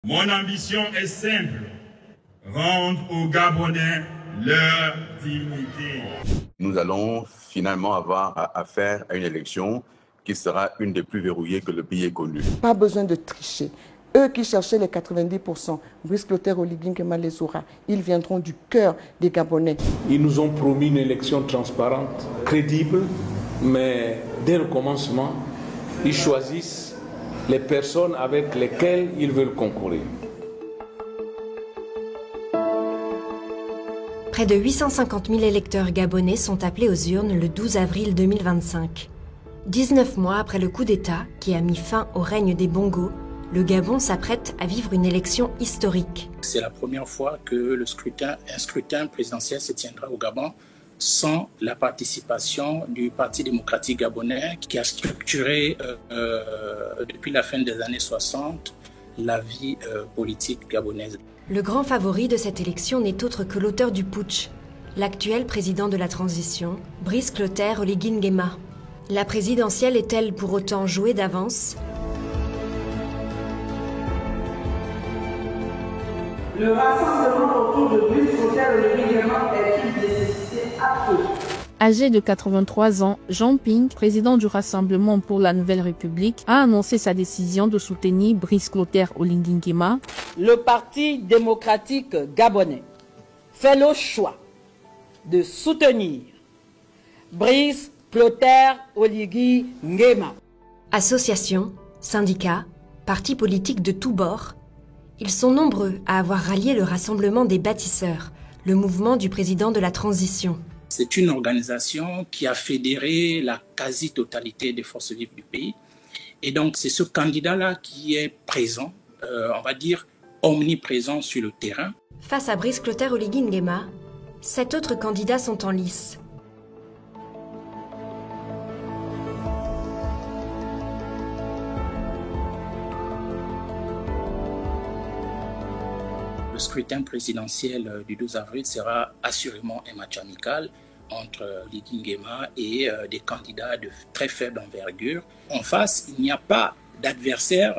Mon ambition est simple, rendre aux Gabonais leur dignité. Nous allons finalement avoir à faire à une élection qui sera une des plus verrouillées que le pays ait connue. Pas besoin de tricher. Eux qui cherchaient les 90%, Brice Clotaire Oligui Nguema les aura. Ils viendront du cœur des Gabonais. Ils nous ont promis une élection transparente, crédible, mais dès le commencement, ils choisissent les personnes avec lesquelles ils veulent concourir. Près de 850 000 électeurs gabonais sont appelés aux urnes le 12 avril 2025. 19 mois après le coup d'État qui a mis fin au règne des Bongo, le Gabon s'apprête à vivre une élection historique. C'est la première fois que un scrutin présidentiel se tiendra au Gabon sans la participation du Parti démocratique gabonais qui a structuré depuis la fin des années 60 la vie politique gabonaise. Le grand favori de cette élection n'est autre que l'auteur du putsch, l'actuel président de la transition, Brice Clotaire Oligui Nguema. La présidentielle est-elle pour autant jouée d'avance ? Le rassemblement autour de Brice Clotaire Oligui Nguema est une nécessité absolue. Âgé de 83 ans, Jean Ping, président du Rassemblement pour la Nouvelle République, a annoncé sa décision de soutenir Brice Clotaire Oligui Nguema. Le Parti démocratique gabonais fait le choix de soutenir Brice Clotaire Oligui Nguema. Associations, syndicats, partis politiques de tous bords, ils sont nombreux à avoir rallié le Rassemblement des bâtisseurs, le mouvement du président de la transition. C'est une organisation qui a fédéré la quasi-totalité des forces vives du pays. Et donc, c'est ce candidat-là qui est présent, on va dire omniprésent sur le terrain. Face à Brice Clotaire Oligui Nguema, 7 autres candidats sont en lice. Le scrutin présidentiel du 12 avril sera assurément un match amical entre Oligui Nguema et des candidats de très faible envergure. En face, il n'y a pas d'adversaire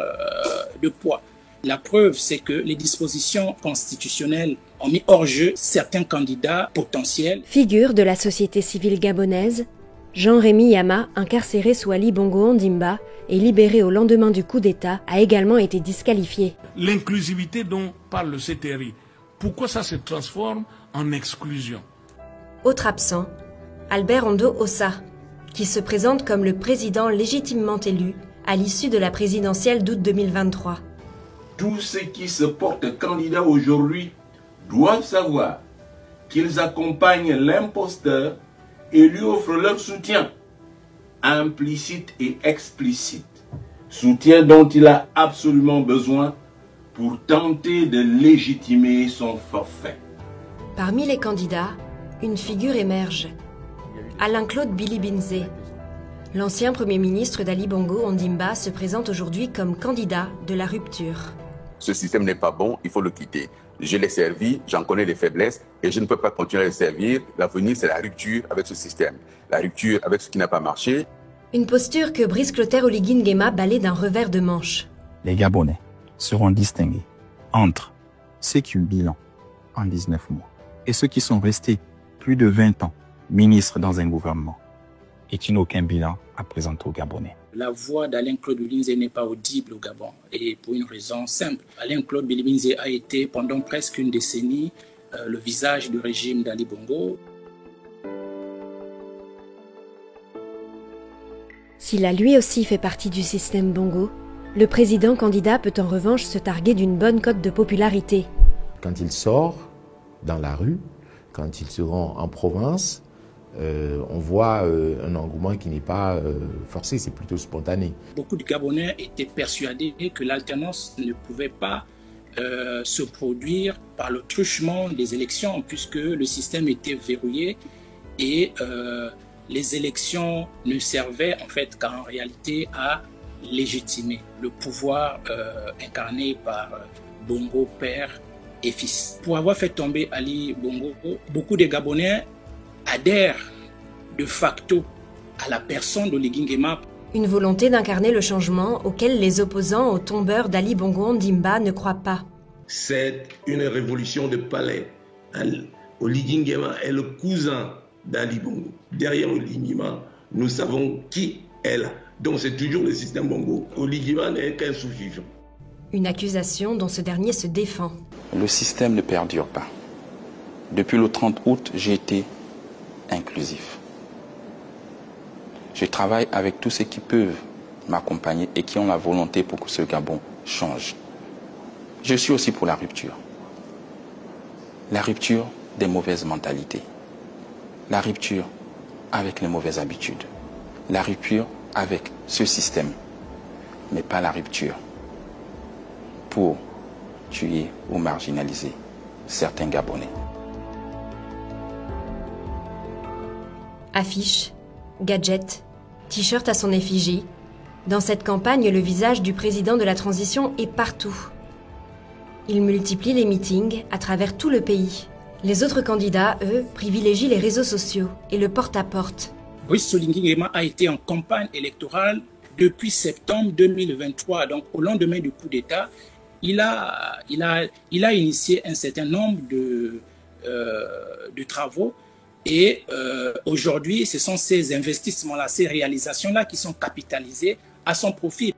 de poids. La preuve, c'est que les dispositions constitutionnelles ont mis hors jeu certains candidats potentiels. Figure de la société civile gabonaise, Jean-Rémy Yama, incarcéré sous Ali Bongo Ondimba et libéré au lendemain du coup d'État, a également été disqualifié. L'inclusivité dont parle le CTRI, pourquoi ça se transforme en exclusion? Autre absent, Albert Ondo Ossa, qui se présente comme le président légitimement élu à l'issue de la présidentielle d'août 2023. Tous ceux qui se portent candidats aujourd'hui doivent savoir qu'ils accompagnent l'imposteur et lui offrent leur soutien, implicite et explicite, soutien dont il a absolument besoin pour tenter de légitimer son forfait. Parmi les candidats, une figure émerge. Alain-Claude Billy-Binzé. L'ancien Premier ministre d'Ali Bongo Ondimba se présente aujourd'hui comme candidat de la rupture. Ce système n'est pas bon, il faut le quitter. Je l'ai servi, j'en connais les faiblesses et je ne peux pas continuer à le servir. L'avenir, c'est la rupture avec ce système, la rupture avec ce qui n'a pas marché. Une posture que Brice Clotaire Oligui Nguema balaie d'un revers de manche. Les Gabonais seront distingués entre ceux qui ont bilan en 19 mois et ceux qui sont restés plus de 20 ans ministres dans un gouvernement et qui n'ont aucun bilan à présenter aux Gabonais. La voix d'Alain-Claude Billy-Binzé n'est pas audible au Gabon, et pour une raison simple. Alain-Claude Billy-Binzé a été pendant presque une décennie le visage du régime d'Ali Bongo. S'il a lui aussi fait partie du système Bongo, le président candidat peut en revanche se targuer d'une bonne cote de popularité. Quand il sort dans la rue, quand ils seront en province, on voit un engouement qui n'est pas forcé, c'est plutôt spontané. Beaucoup de Gabonais étaient persuadés que l'alternance ne pouvait pas se produire par le truchement des élections, puisque le système était verrouillé et les élections ne servaient en fait qu'en réalité à légitimer le pouvoir incarné par Bongo père et fils. Pour avoir fait tomber Ali Bongo, beaucoup de Gabonais adhèrent de facto à la personne d'Oligui Nguema. Une volonté d'incarner le changement auquel les opposants au tombeur d'Ali Bongo Ondimba ne croient pas. C'est une révolution de palais. Oligui Nguema est le cousin d'Ali Bongo. Derrière Oligui Nguema, nous savons qui est là. Donc c'est toujours le système Bongo. Oligui Nguema n'est qu'un sous-jugeant. Une accusation dont ce dernier se défend. Le système ne perdure pas. Depuis le 30 août, j'ai été inclusif. Je travaille avec tous ceux qui peuvent m'accompagner et qui ont la volonté pour que ce Gabon change. Je suis aussi pour la rupture. La rupture des mauvaises mentalités. La rupture avec les mauvaises habitudes. La rupture avec ce système. Mais pas la rupture pour tuer ou marginaliser certains Gabonais. Affiches, gadgets, t-shirts à son effigie. Dans cette campagne, le visage du président de la transition est partout. Il multiplie les meetings à travers tout le pays. Les autres candidats, eux, privilégient les réseaux sociaux et le porte-à-porte. Brice Oligui Nguema a été en campagne électorale depuis septembre 2023. Donc, au lendemain du coup d'État, il a initié un certain nombre de travaux. Et aujourd'hui, ce sont ces investissements-là, ces réalisations-là qui sont capitalisées à son profit.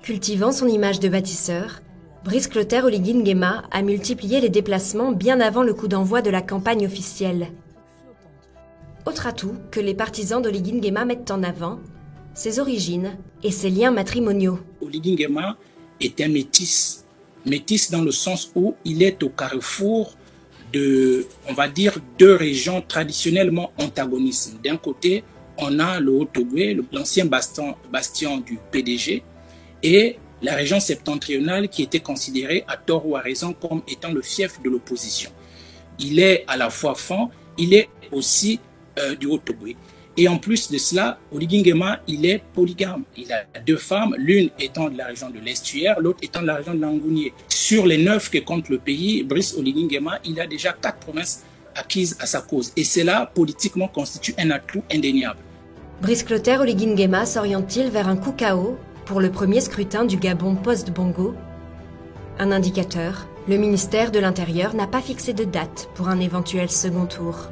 Cultivant son image de bâtisseur, Brice Clotaire Oligui Nguema a multiplié les déplacements bien avant le coup d'envoi de la campagne officielle. Autre atout que les partisans d'Oligui Nguema mettent en avant, ses origines et ses liens matrimoniaux. Oligui Nguema est un métis. Métis dans le sens où il est au carrefour de, on va dire, deux régions traditionnellement antagonistes. D'un côté, on a le Haut-Ogooué, l'ancien bastion du PDG, et la région septentrionale qui était considérée à tort ou à raison comme étant le fief de l'opposition. Il est à la fois fan, il est aussi du Haut-Ogooué. Et en plus de cela, Oligui Nguema, il est polygame. Il a deux femmes, l'une étant de la région de l'Estuaire, l'autre étant de la région de Langounié. Sur les 9 que compte le pays, Brice Oligui Nguema, il a déjà 4 provinces acquises à sa cause. Et cela, politiquement, constitue un atout indéniable. Brice Clotaire Oligui Nguema s'oriente-t-il vers un coup KO pour le premier scrutin du Gabon post-Bongo? Un indicateur, le ministère de l'Intérieur n'a pas fixé de date pour un éventuel second tour.